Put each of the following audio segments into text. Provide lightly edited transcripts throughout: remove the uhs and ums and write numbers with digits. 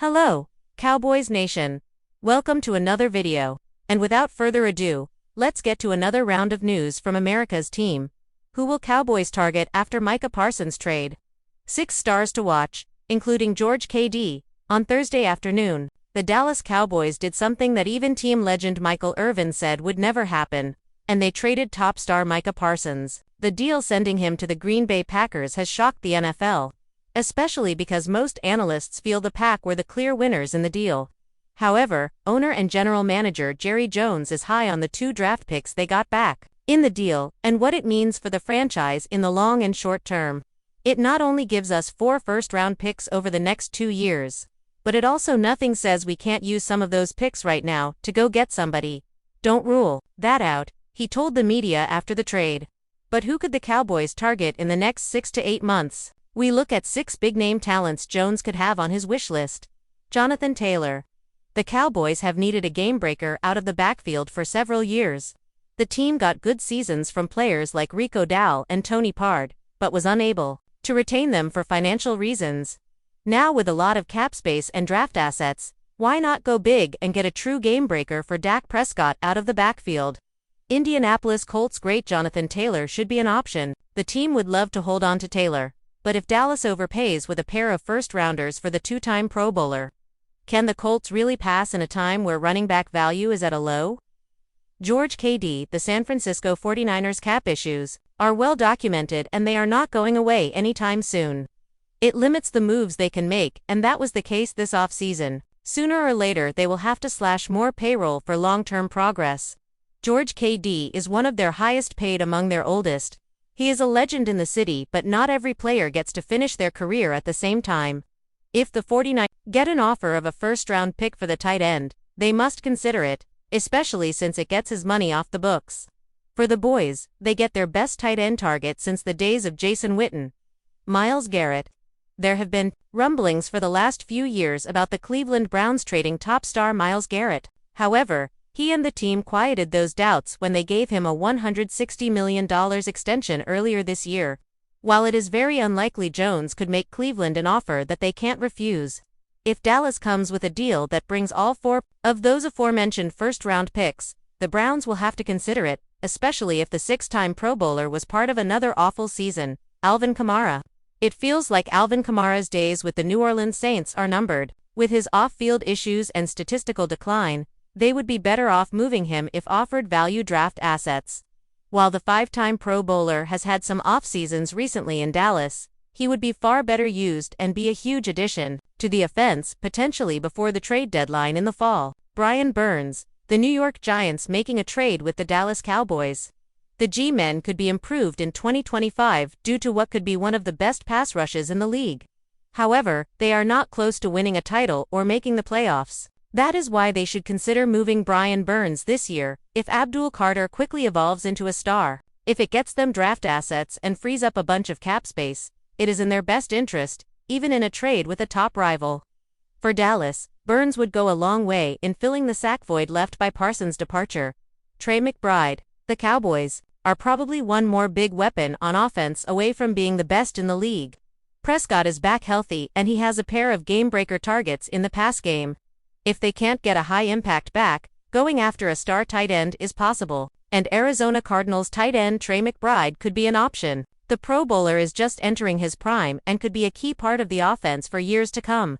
Hello, Cowboys Nation. Welcome to another video. And without further ado, let's get to another round of news from America's team. Who will Cowboys target after Micah Parsons trade? 6 stars to watch, including George KD. On Thursday afternoon, the Dallas Cowboys did something that even team legend Michael Irvin said would never happen, and they traded top star Micah Parsons. The deal sending him to the Green Bay Packers has shocked the NFL, especially because most analysts feel the Pack were the clear winners in the deal. However, owner and general manager Jerry Jones is high on the 2 draft picks they got back in the deal and what it means for the franchise in the long and short term. It not only gives us 4 first-round picks over the next 2 years, but it also nothing says we can't use some of those picks right now to go get somebody. Don't rule that out, he told the media after the trade. But who could the Cowboys target in the next 6 to 8 months? We look at 6 big-name talents Jones could have on his wish list. Jonathan Taylor. The Cowboys have needed a game-breaker out of the backfield for several years. The team got good seasons from players like Rico Dowell and Tony Pard, but was unable to retain them for financial reasons. Now with a lot of cap space and draft assets, why not go big and get a true game-breaker for Dak Prescott out of the backfield? Indianapolis Colts great Jonathan Taylor should be an option. The team would love to hold on to Taylor, but if Dallas overpays with a pair of first-rounders for the 2-time Pro Bowler, can the Colts really pass in a time where running back value is at a low? George KD. The San Francisco 49ers cap issues are well documented and they are not going away anytime soon. It limits the moves they can make, and that was the case this offseason. Sooner or later they will have to slash more payroll for long-term progress. George KD is one of their highest paid among their oldest. He is a legend in the city, but not every player gets to finish their career at the same time. If the 49ers get an offer of a first-round pick for the tight end, they must consider it, especially since it gets his money off the books. For the boys, they get their best tight end target since the days of Jason Witten. Myles Garret. There have been rumblings for the last few years about the Cleveland Browns trading top star Myles Garret. However, he and the team quieted those doubts when they gave him a $160 million extension earlier this year. While it is very unlikely Jones could make Cleveland an offer that they can't refuse, if Dallas comes with a deal that brings all 4 of those aforementioned first-round picks, the Browns will have to consider it, especially if the 6-time Pro Bowler was part of another awful season. Alvin Kamara. It feels like Alvin Kamara's days with the New Orleans Saints are numbered. With his off-field issues and statistical decline, they would be better off moving him if offered value draft assets. While the 5-time Pro Bowler has had some off-seasons recently in Dallas, he would be far better used and be a huge addition to the offense potentially before the trade deadline in the fall. Brian Burns. The New York Giants making a trade with the Dallas Cowboys. The G-men could be improved in 2025 due to what could be one of the best pass rushes in the league. However, they are not close to winning a title or making the playoffs. That is why they should consider moving Brian Burns this year, if Abdul Carter quickly evolves into a star. If it gets them draft assets and frees up a bunch of cap space, it is in their best interest, even in a trade with a top rival. For Dallas, Burns would go a long way in filling the sack void left by Parsons' departure. Trey McBride. The Cowboys are probably one more big weapon on offense away from being the best in the league. Prescott is back healthy and he has a pair of game-breaker targets in the pass game. If they can't get a high-impact back, going after a star tight end is possible, and Arizona Cardinals tight end Trey McBride could be an option. The Pro Bowler is just entering his prime and could be a key part of the offense for years to come.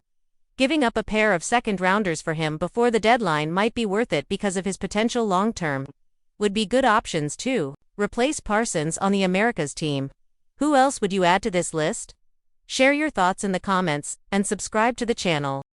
Giving up a pair of second-rounders for him before the deadline might be worth it because of his potential long-term. Would be good options too. Replace Parsons on the America's team. Who else would you add to this list? Share your thoughts in the comments and subscribe to the channel.